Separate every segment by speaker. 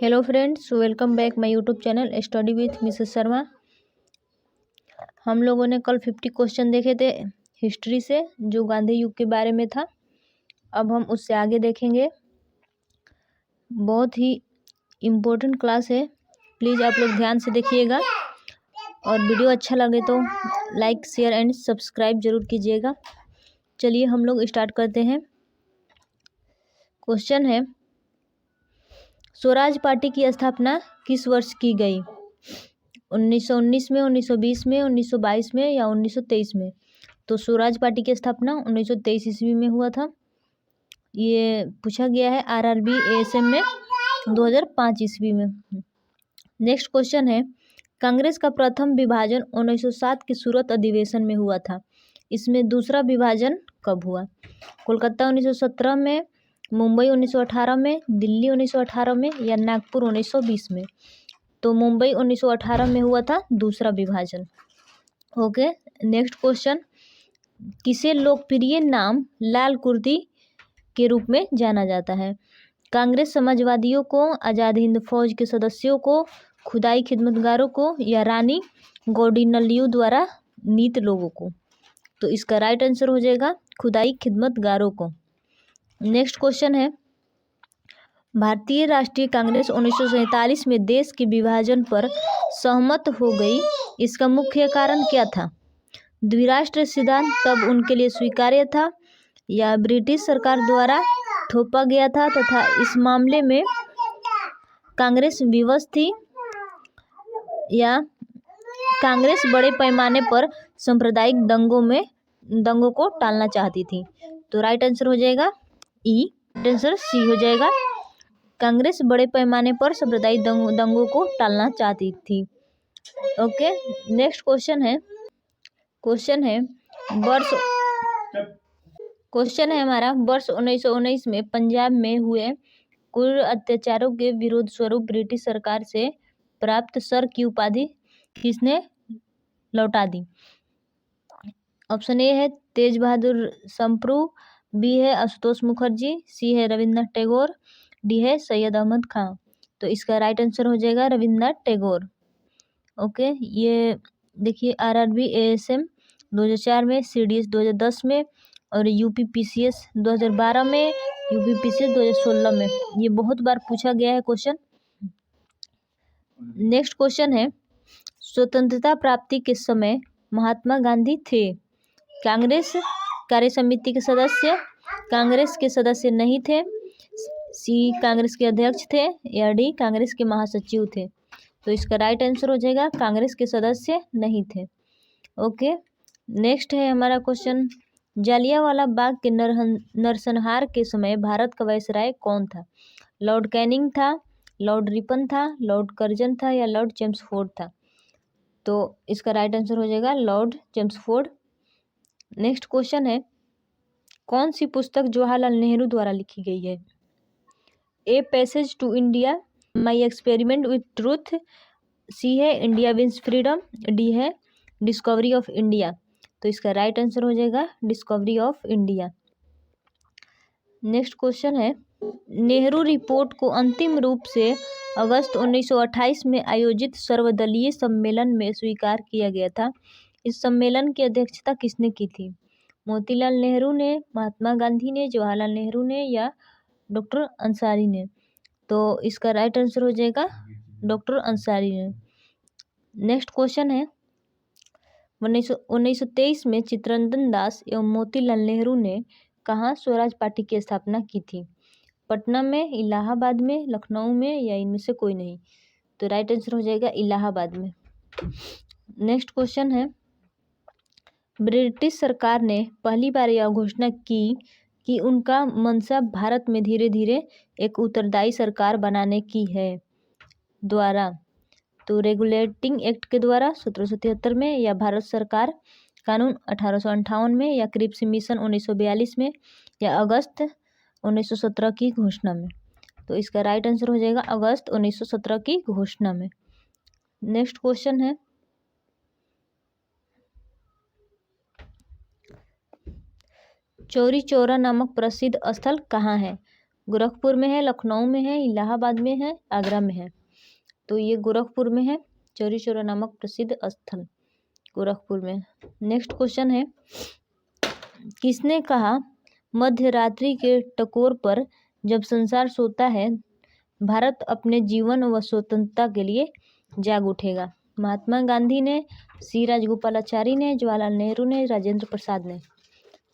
Speaker 1: Hello friends, welcome back my YouTube channel study with Mrs Sharma. हम लोगों ने कल 50 क्वेश्चन देखे थे हिस्ट्री से, जो गांधी युग के बारे में था। अब हम उससे आगे देखेंगे। बहुत ही इम्पोर्टेंट क्लास है, प्लीज़ आप लोग ध्यान से देखिएगा और वीडियो अच्छा लगे तो लाइक शेयर एंड सब्सक्राइब जरूर कीजिएगा। चलिए हम लोग स्टार्ट करते हैं। क्वेश्चन है, स्वराज पार्टी की स्थापना किस वर्ष की गई? 1919 में, 1920 में, 1922 में या 1923 में? तो स्वराज पार्टी की स्थापना 1923 ईस्वी में हुआ था। ये पूछा गया है आरआरबी एएसएम में 2005 ईस्वी में। नेक्स्ट क्वेश्चन है, कांग्रेस का प्रथम विभाजन 1907 के सूरत अधिवेशन में हुआ था। इसमें दूसरा विभाजन कब हुआ? कोलकाता 1917 में, मुंबई 1918 में, दिल्ली 1918 में या नागपुर 1920 में? तो मुंबई 1918 में हुआ था दूसरा विभाजन। ओके, नेक्स्ट क्वेश्चन, किसे लोकप्रिय नाम लाल कुर्ती के रूप में जाना जाता है? कांग्रेस समाजवादियों को, आज़ाद हिंद फौज के सदस्यों को, खुदाई खिदमतगारों को या रानी गौडिनलियू द्वारा नीत लोगों को? तो इसका राइट आंसर हो जाएगा खुदाई खिदमतगारों को। नेक्स्ट क्वेश्चन है, भारतीय राष्ट्रीय कांग्रेस 1947 में देश के विभाजन पर सहमत हो गई। इसका मुख्य कारण क्या था? द्विराष्ट्र सिद्धांत तब उनके लिए स्वीकार्य था या ब्रिटिश सरकार द्वारा थोपा गया था तथा इस मामले में कांग्रेस विवश थी या कांग्रेस बड़े पैमाने पर सांप्रदायिक दंगों को टालना चाहती थी? तो राइट आंसर हो जाएगा ई, आंसर सी हो जाएगा। कांग्रेस बड़े पैमाने पर सांप्रदायिक दंगों को टालना चाहती थी। ओके, नेक्स्ट क्वेश्चन है हमारा, वर्ष 1919 में पंजाब में हुए क्रूर अत्याचारों के विरोध स्वरूप ब्रिटिश सरकार से प्राप्त सर की उपाधि किसने लौटा दी? ऑप्शन ए है तेज बहादुर संप्रू, बी है आशुतोष मुखर्जी, सी है रविन्द्रनाथ टैगोर, डी है सैयद अहमद खां। तो इसका राइट आंसर हो जाएगा रविन्द्रनाथ टैगोर। ओके, ये देखिए आरआरबी एएसएम 2004 में, सीडीएस 2010 में और यूपीपीसीएस 2012 में, यूपीपीसीएस 2016 में। ये बहुत बार पूछा गया है क्वेश्चन। नेक्स्ट क्वेश्चन है, स्वतंत्रता प्राप्ति के समय महात्मा गांधी थे कांग्रेस कार्य समिति के सदस्य, कांग्रेस के सदस्य नहीं थे, सी कांग्रेस के अध्यक्ष थे या डी कांग्रेस के महासचिव थे? तो इसका राइट आंसर हो जाएगा कांग्रेस के सदस्य नहीं थे। ओके, नेक्स्ट है हमारा क्वेश्चन, जालियांवाला बाग के नरसंहार के समय भारत का वायसराय कौन था? लॉर्ड कैनिंग था, लॉर्ड रिपन था, लॉर्ड कर्जन था या लॉर्ड चेम्सफोर्ड था? तो इसका राइट आंसर हो जाएगा लॉर्ड चेम्सफोर्ड। नेक्स्ट क्वेश्चन है, कौन सी पुस्तक जवाहरलाल नेहरू द्वारा लिखी गई है? A passage to India, my experiment with truth, C है इंडिया विंस फ्रीडम, डी है डिस्कवरी ऑफ इंडिया? तो इसका राइट आंसर हो जाएगा discovery of India. Next question है, नेहरू रिपोर्ट को अंतिम रूप से अगस्त 1928 में आयोजित सर्वदलीय सम्मेलन में स्वीकार किया गया था। इस सम्मेलन की अध्यक्षता किसने की थी? मोतीलाल नेहरू ने, महात्मा गांधी ने, जवाहरलाल नेहरू ने या डॉक्टर अंसारी ने? तो इसका राइट आंसर हो जाएगा डॉक्टर अंसारी ने। नेक्स्ट क्वेश्चन है, 1923 में चित्तरंजन दास एवं मोतीलाल नेहरू ने कहाँ स्वराज पार्टी की स्थापना की थी? पटना में, इलाहाबाद में, लखनऊ में या इनमें से कोई नहीं? तो राइट आंसर हो जाएगा इलाहाबाद में। नेक्स्ट क्वेश्चन है, ब्रिटिश सरकार ने पहली बार यह घोषणा की कि उनका मंशा भारत में धीरे धीरे एक उत्तरदायी सरकार बनाने की है द्वारा? तो रेगुलेटिंग एक्ट के द्वारा 1773 में या भारत सरकार कानून 1858 में या क्रिप्स मिशन 1942 में या अगस्त 1917 की घोषणा में? तो इसका राइट आंसर हो जाएगा अगस्त 1917 की घोषणा में। नेक्स्ट क्वेश्चन है, चौरी चौरा नामक प्रसिद्ध स्थल कहाँ है? गोरखपुर में है, लखनऊ में है, इलाहाबाद में है, आगरा में है। तो ये गोरखपुर में है, चौरी चौरा नामक प्रसिद्ध स्थल गोरखपुर में। नेक्स्ट क्वेश्चन है, किसने कहा मध्य रात्रि के टकोर पर जब संसार सोता है भारत अपने जीवन व स्वतंत्रता के लिए जाग उठेगा? महात्मा गांधी ने, सी राजगोपालाचारी ने, जवाहरलाल नेहरू ने, राजेंद्र प्रसाद ने?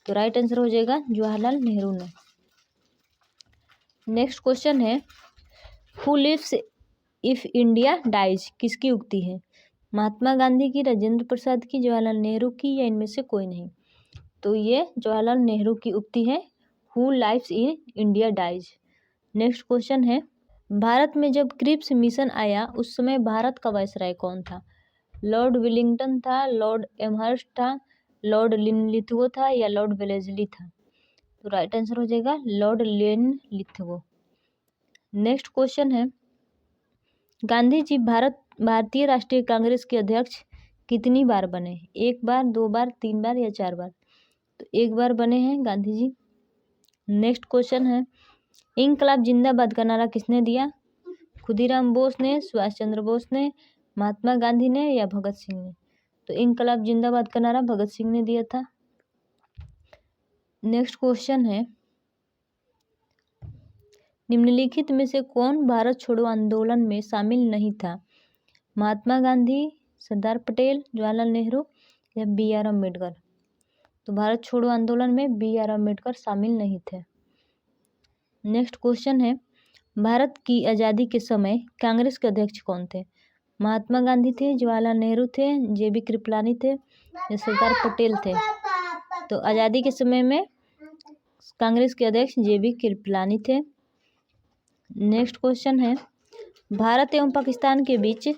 Speaker 1: तो राइट आंसर हो जाएगा जवाहरलाल नेहरू ने। नेक्स्ट क्वेश्चन है, who lives if India dies किसकी उक्ति है? महात्मा गांधी की, राजेंद्र प्रसाद की, जवाहरलाल नेहरू की, या इनमें से कोई नहीं? तो ये जवाहरलाल नेहरू की उक्ति है, who lives in India dies. Next question है, भारत में जब क्रिप्स मिशन आया उस समय भारत का वायसराय कौन था? लॉर्ड विलिंगटन था, लॉर्ड एमहर्स्ट था, लॉर्ड लिनलिथगो था, या लॉर्ड वेलेस्ली था? तो राइट आंसर हो जाएगा लॉर्ड लिनलिथगो। नेक्स्ट क्वेश्चन है, गांधी जी भारतीय राष्ट्रीय कांग्रेस के अध्यक्ष कितनी बार बने? 1 बार, 2 बार, 3 बार या 4 बार? तो 1 बार बने हैं गांधी जी। नेक्स्ट क्वेश्चन है, इंकलाब जिंदाबाद का नारा किसने दिया? खुदीराम बोस ने, सुभाष चंद्र बोस ने, महात्मा गांधी ने, या भगत सिंह ने? तो इंकलाब जिंदाबाद का नारा भगत सिंह ने दिया था। नेक्स्ट क्वेश्चन है, निम्नलिखित में से कौन भारत छोड़ो आंदोलन में शामिल नहीं था? महात्मा गांधी, सरदार पटेल, जवाहरलाल नेहरू, या बी आर अम्बेडकर? तो भारत छोड़ो आंदोलन में बी आर अम्बेडकर शामिल नहीं थे। नेक्स्ट क्वेश्चन है, भारत की आज़ादी के समय कांग्रेस के अध्यक्ष कौन थे? महात्मा गांधी थे, जवाहरलाल नेहरू थे, जेबी कृपलानी थे, या सरदार पटेल थे? तो आज़ादी के समय में कांग्रेस के अध्यक्ष जेबी कृपलानी थे। नेक्स्ट क्वेश्चन है, भारत एवं पाकिस्तान के बीच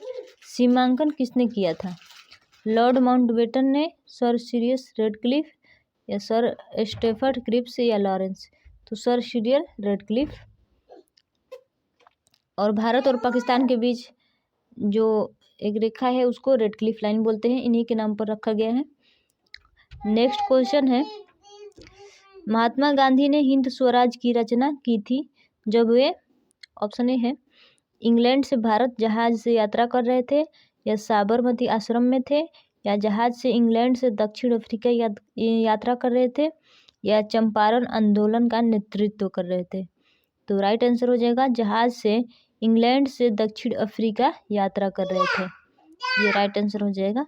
Speaker 1: सीमांकन किसने किया था? लॉर्ड माउंटबेटन ने, सर सीरियस रेडक्लिफ, या सर स्टेफर्ड क्रिप्स, या लॉरेंस? तो सर सीरियल रेडक्लिफ। और भारत और पाकिस्तान के बीच जो एक रेखा है उसको रेडक्लिफ लाइन बोलते हैं, इन्हीं के नाम पर रखा गया है। नेक्स्ट क्वेश्चन है, महात्मा गांधी ने हिंद स्वराज की रचना की थी जब वे, ऑप्शन ए है, इंग्लैंड से भारत जहाज से यात्रा कर रहे थे, या साबरमती आश्रम में थे, या जहाज से इंग्लैंड से दक्षिण अफ्रीका यात्रा कर रहे थे, या चंपारण आंदोलन का नेतृत्व कर रहे थे? तो राइट आंसर हो जाएगा जहाज से इंग्लैंड से दक्षिण अफ्रीका यात्रा कर रहे थे, ये राइट आंसर हो जाएगा।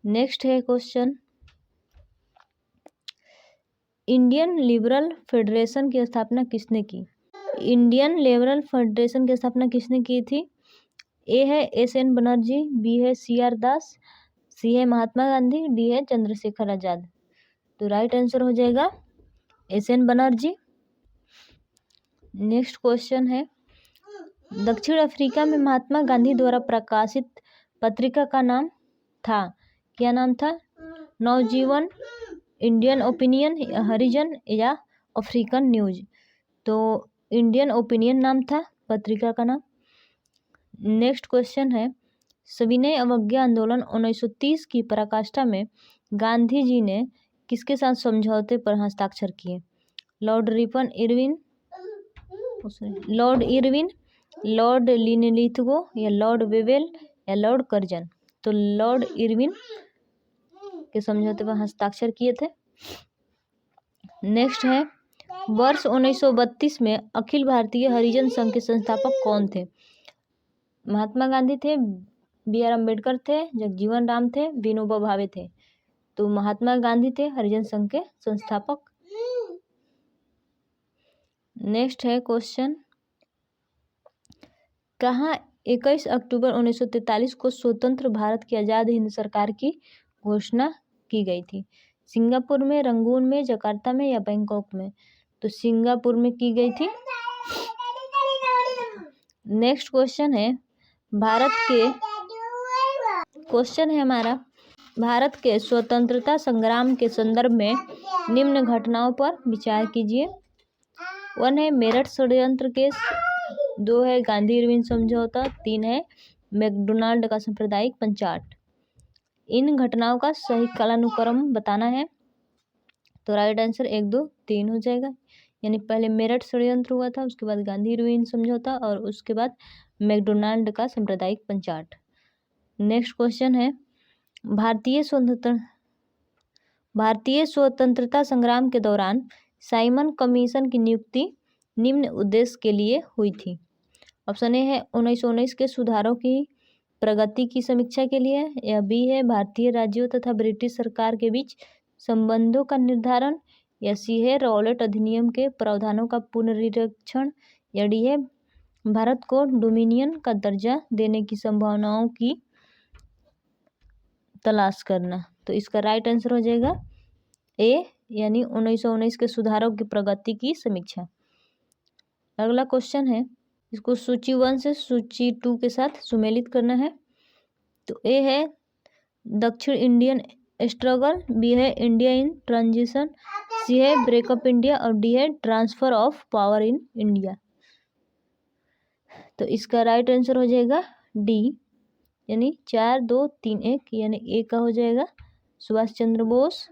Speaker 1: नेक्स्ट है क्वेश्चन, इंडियन लिबरल फेडरेशन की स्थापना किसने की? इंडियन लिबरल फेडरेशन की स्थापना किसने की थी? ए है एस.एन. बनर्जी, बी है सी.आर. दास, सी है महात्मा गांधी, डी है चंद्रशेखर आजाद? तो राइट आंसर हो जाएगा एस.एन. बनर्जी। नेक्स्ट क्वेश्चन है, दक्षिण अफ्रीका में महात्मा गांधी द्वारा प्रकाशित पत्रिका का नाम था, क्या नाम था? नवजीवन, इंडियन ओपिनियन, हरिजन, या अफ्रीकन न्यूज? तो इंडियन ओपिनियन नाम था पत्रिका का नाम। नेक्स्ट क्वेश्चन है, सविनय अवज्ञा आंदोलन 1930 की पराकाष्ठा में गांधी जी ने किसके साथ समझौते पर हस्ताक्षर किए? लॉर्ड इरविन, लॉर्ड लिनलिथगो, या लॉर्ड वेवेल, या लॉर्ड कर्जन? तो लॉर्ड इरविन के समझौते पर हस्ताक्षर किए थे। नेक्स्ट है, वर्ष 1932 में अखिल भारतीय हरिजन संघ के संस्थापक कौन थे? महात्मा गांधी थे, बी आर अम्बेडकर थे, जगजीवन राम थे, विनोबा भावे थे? तो महात्मा गांधी थे हरिजन संघ के संस्थापक। नेक्स्ट है क्वेश्चन, कहाँ 21 अक्टूबर 1943 को स्वतंत्र भारत की आज़ाद हिंद सरकार की घोषणा की गई थी? सिंगापुर में, रंगून में, जकार्ता में, या बैंकॉक में? तो सिंगापुर में की गई थी। नेक्स्ट क्वेश्चन है, हमारा भारत के स्वतंत्रता संग्राम के संदर्भ में निम्न घटनाओं पर विचार कीजिए। 1 है मेरठ षड्यंत्र केस, 2 है गांधी इरविन समझौता, 3 है मैकडोनाल्ड का सांप्रदायिक पंचाट। इन घटनाओं का सही कालानुक्रम बताना है। तो राइट आंसर 1, 2, 3 हो जाएगा। यानी पहले मेरठ षड्यंत्र हुआ था, उसके बाद गांधी रूइन समझौता और उसके बाद मैकडोनाल्ड का सांप्रदायिक पंचाट। नेक्स्ट क्वेश्चन है, भारतीय स्वतंत्रता संग्राम के दौरान साइमन कमीशन की नियुक्ति निम्न उद्देश्य के लिए हुई थी। ऑप्शन ए है 1919 के सुधारों की प्रगति की समीक्षा के लिए, या बी है भारतीय राज्यों तथा ब्रिटिश सरकार के बीच संबंधों का निर्धारण, या सी है रॉलेट अधिनियम के प्रावधानों का पुनरीक्षण, या डी है भारत को डोमिनियन का दर्जा देने की संभावनाओं की तलाश करना। तो इसका राइट आंसर हो जाएगा ए, यानी 1919 के सुधारों की प्रगति की समीक्षा। अगला क्वेश्चन है, इसको सूची 1 से सूची 2 के साथ सुमेलित करना है। तो ए है दक्षिण इंडियन स्ट्रगल, बी है इंडिया इन ट्रांजिशन, सी है ब्रेकअप इंडिया और डी है transfer of power in India. तो इसका राइट आंसर हो जाएगा डी, यानी 4 2 3 1, यानी ए का हो जाएगा सुभाष चंद्र बोस,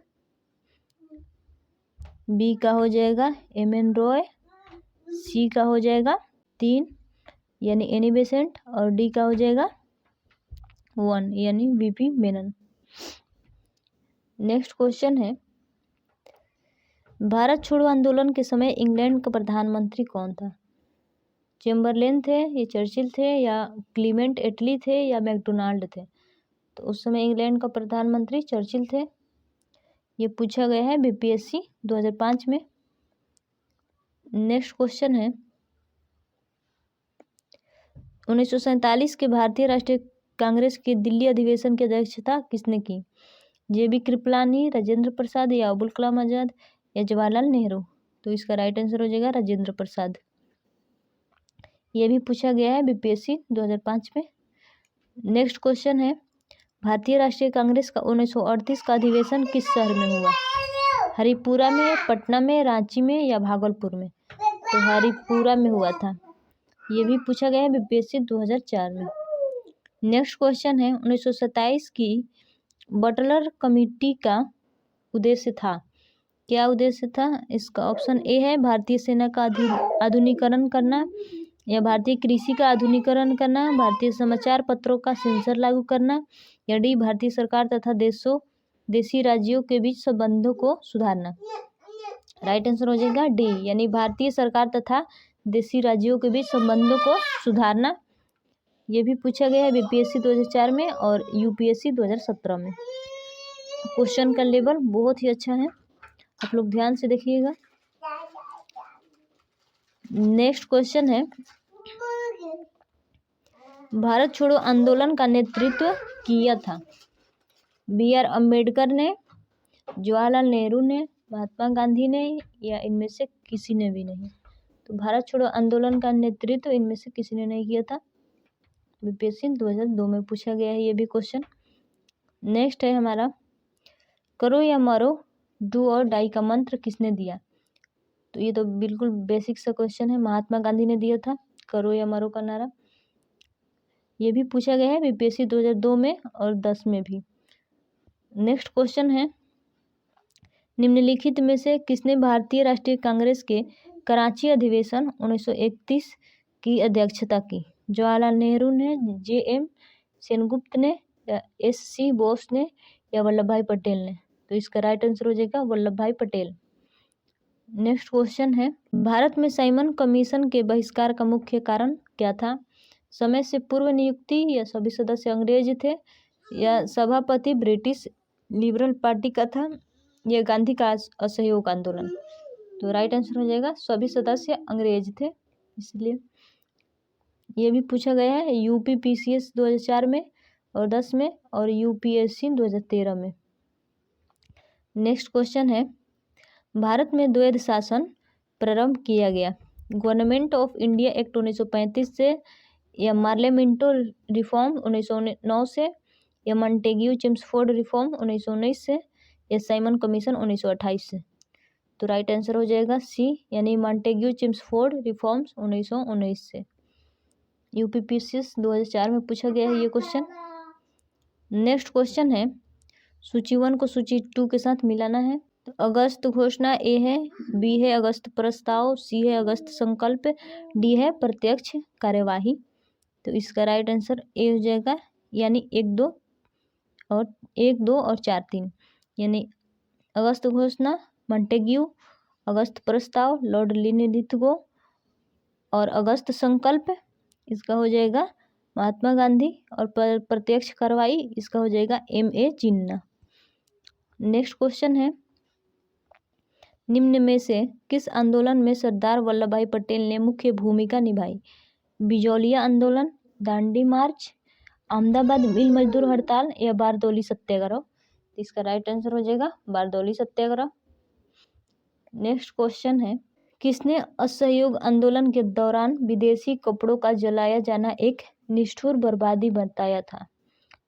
Speaker 1: बी का हो जाएगा एम.एन. रॉय, सी का हो जाएगा 3 यानी एनी बेसेंट और डी का हो जाएगा 1 यानी वीपी मेनन। नेक्स्ट क्वेश्चन है, भारत छोड़ो आंदोलन के समय इंग्लैंड का प्रधानमंत्री कौन था? चेम्बरलेन थे, या चर्चिल थे, या क्लीमेंट एटली थे, या मैकडोनाल्ड थे? तो उस समय इंग्लैंड का प्रधानमंत्री चर्चिल थे। ये पूछा गया है बीपीएससी 2005 में। नेक्स्ट क्वेश्चन है, 1947 के भारतीय राष्ट्रीय कांग्रेस के दिल्ली अधिवेशन की अध्यक्षता किसने की? जेबी कृपलानी, राजेंद्र प्रसाद, या अबुल कलाम आजाद, या जवाहरलाल नेहरू? तो इसका राइट आंसर हो जाएगा राजेंद्र प्रसाद। ये भी पूछा गया है बीपीएससी 2005 में। नेक्स्ट क्वेश्चन है, भारतीय राष्ट्रीय कांग्रेस का 1938 का अधिवेशन किस शहर में हुआ? हरिपुरा में, पटना में, रांची में, या भागलपुर में? तो हरिपुरा में हुआ था। ये भी पूछा गया है बीपीएससी 2004 में। नेक्स्ट क्वेश्चन है, 1927 की बटलर कमेटी का उद्देश्य था। क्या उद्देश्य था? इसका ऑप्शन ए है भारतीय सेना का आधुनिकीकरण करना, या भारतीय कृषि का आधुनिकीकरण करना, भारतीय समाचार पत्रों का सेंसर लागू करना, या डी भारतीय सरकार तथा देशी राज्यों के बीच संबंधों को सुधारना। राइट आंसर हो जाएगा डी, यानी भारतीय सरकार तथा देशी राज्यों के बीच संबंधों को सुधारना। ये भी पूछा गया है बीपीएससी 2004 में और यूपीएससी 2017 में। क्वेश्चन का लेवल बहुत ही अच्छा है, आप लोग ध्यान से देखिएगा। नेक्स्ट क्वेश्चन है, भारत छोड़ो आंदोलन का नेतृत्व किया था? बी आर अम्बेडकर ने, जवाहरलाल नेहरू ने, महात्मा गांधी ने, या इनमें से किसी ने भी नहीं? तो भारत छोड़ो आंदोलन का नेतृत्व इनमें से किसी ने नहीं किया था। बीपीएससी 2002 में पूछा गया है ये भी क्वेश्चन। नेक्स्ट है हमारा, करो या मरो, डू और डाई का मंत्र किसने दिया? तो ये तो बिल्कुल बेसिक सा क्वेश्चन है, महात्मा गांधी ने दिया था करो या मरो का नारा। ये भी पूछा गया है बीपीएससी 2002 में और 10 में भी। नेक्स्ट क्वेश्चन है, निम्नलिखित में से किसने भारतीय राष्ट्रीय कांग्रेस के कराची अधिवेशन 1931 की अध्यक्षता की? जवाहरलाल नेहरू ने, जे.एम. सेनगुप्त ने, या एस.सी. बोस ने, या वल्लभ भाई पटेल ने? तो इसका राइट आंसर हो जाएगा वल्लभ भाई पटेल। नेक्स्ट क्वेश्चन है, भारत में साइमन कमीशन के बहिष्कार का मुख्य कारण क्या था? समय से पूर्व नियुक्ति, या सभी सदस्य अंग्रेज थे, या सभापति ब्रिटिश लिबरल पार्टी का था, या गांधी का असहयोग आंदोलन? तो राइट आंसर हो जाएगा सभी सदस्य अंग्रेज थे इसलिए। ये भी पूछा गया है यूपीपीसीएस 2004 में और 10 में और यूपीएससी 2013 में। नेक्स्ट क्वेश्चन है, भारत में द्वैध शासन प्रारंभ किया गया? गवर्नमेंट ऑफ इंडिया एक्ट 1935 से, या मार्लेमेंटो रिफॉर्म 1909 से, या मॉन्टेग्यू चेम्सफोर्ड रिफॉर्म 1919 से, या साइमन कमीशन 1928 से? तो राइट आंसर हो जाएगा सी, यानी मॉन्टेग्यू चेम्सफोर्ड रिफॉर्म्स 1919 से। यूपीपीसीएस 2004 में पूछा गया है ये क्वेश्चन। नेक्स्ट क्वेश्चन है, सूची 1 को सूची 2 के साथ मिलाना है। तो अगस्त घोषणा ए है, बी है अगस्त प्रस्ताव, सी है अगस्त संकल्प, डी है प्रत्यक्ष कार्यवाही। तो इसका राइट आंसर ए हो जाएगा, यानी 1, 2 और 4, 3, यानी अगस्त घोषणा मॉन्टेग्यू, अगस्त प्रस्ताव लॉर्ड लिनिथिगो और अगस्त संकल्प इसका हो जाएगा महात्मा गांधी, और प्रत्यक्ष कार्रवाई इसका हो जाएगा M.A. जिन्ना। नेक्स्ट क्वेश्चन है, निम्न में से किस आंदोलन में सरदार वल्लभ भाई पटेल ने मुख्य भूमिका निभाई? बिजौलिया आंदोलन, दांडी मार्च, अहमदाबाद मिल मजदूर हड़ताल या बारदौली सत्याग्रह? इसका राइट आंसर हो जाएगा बारदौली सत्याग्रह। नेक्स्ट क्वेश्चन है, किसने असहयोग आंदोलन के दौरान विदेशी कपड़ों का जलाया जाना एक निष्ठुर बर्बादी बताया था?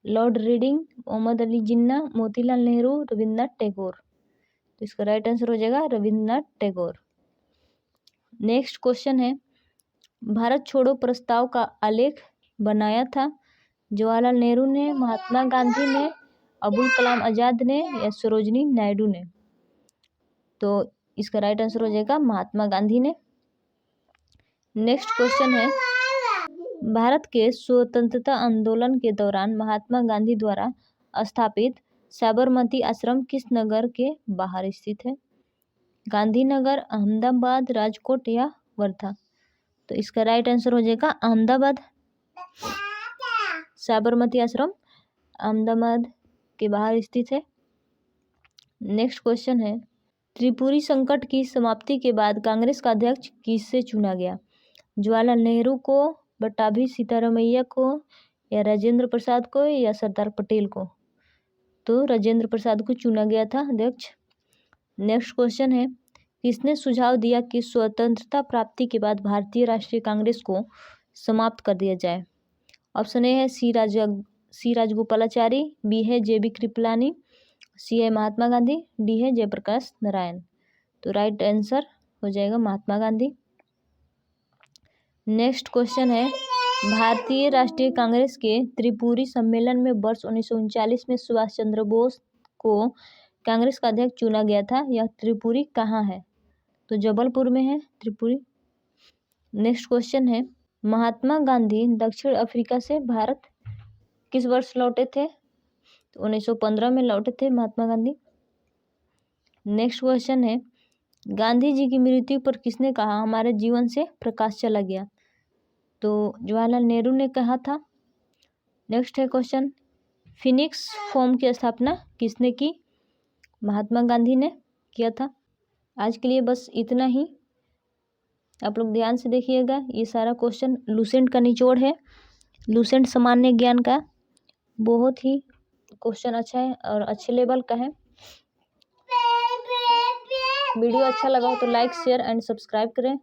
Speaker 1: Lord reading, Mohammad Ali Jinnah, Motilal Nehru, Rabindranath Tagore? तो इसका राइट आंसर हो जाएगा रविन्द्रनाथ टैगोर। नेक्स्ट क्वेश्चन है, भारत छोड़ो प्रस्ताव का आलेख बनाया था? जवाहरलाल नेहरू ने, महात्मा गांधी ने, अबुल कलाम आजाद ने या सरोजिनी नायडू ने? तो इसका राइट आंसर हो जाएगा महात्मा गांधी ने। नेक्स्ट क्वेश्चन है, भारत के स्वतंत्रता आंदोलन के दौरान महात्मा गांधी द्वारा स्थापित साबरमती आश्रम किस नगर के बाहर स्थित है? गांधीनगर, अहमदाबाद, राजकोट या वर्धा? तो इसका राइट आंसर हो जाएगा अहमदाबाद। साबरमती आश्रम अहमदाबाद के बाहर स्थित है। नेक्स्ट क्वेश्चन है, त्रिपुरी संकट की समाप्ति के बाद कांग्रेस का अध्यक्ष किससे चुना गया? जवाहरलाल नेहरू को, पट्टाभी सीतारामैया को या राजेंद्र प्रसाद को या सरदार पटेल को? तो राजेंद्र प्रसाद को चुना गया था अध्यक्ष। नेक्स्ट क्वेश्चन है, किसने सुझाव दिया कि स्वतंत्रता प्राप्ति के बाद भारतीय राष्ट्रीय कांग्रेस को समाप्त कर दिया जाए? ऑप्शन ए है सी राजगोपालाचारी, बी है JB कृपलानी, सी है महात्मा गांधी, डी है जयप्रकाश नारायण? तो राइट आंसर हो जाएगा महात्मा गांधी। नेक्स्ट क्वेश्चन है, भारतीय राष्ट्रीय कांग्रेस के त्रिपुरी सम्मेलन में वर्ष 1939 में सुभाष चंद्र बोस को कांग्रेस का अध्यक्ष चुना गया था। यह त्रिपुरी कहाँ है? तो जबलपुर में है त्रिपुरी। नेक्स्ट क्वेश्चन है, महात्मा गांधी दक्षिण अफ्रीका से भारत किस वर्ष लौटे थे? तो 1915 में लौटे थे महात्मा गांधी। नेक्स्ट क्वेश्चन है, गांधी जी की मृत्यु पर किसने कहा हमारे जीवन से प्रकाश चला गया? तो जवाहरलाल नेहरू ने कहा था। नेक्स्ट है क्वेश्चन, फिनिक्स फॉर्म की स्थापना किसने की? महात्मा गांधी ने किया था। आज के लिए बस इतना ही, आप लोग ध्यान से देखिएगा। ये सारा क्वेश्चन लूसेंट का निचोड़ है, लूसेंट सामान्य ज्ञान का। बहुत ही क्वेश्चन अच्छा है और अच्छे लेवल का है। वीडियो अच्छा लगा हो तो लाइक, शेयर एंड सब्सक्राइब करें।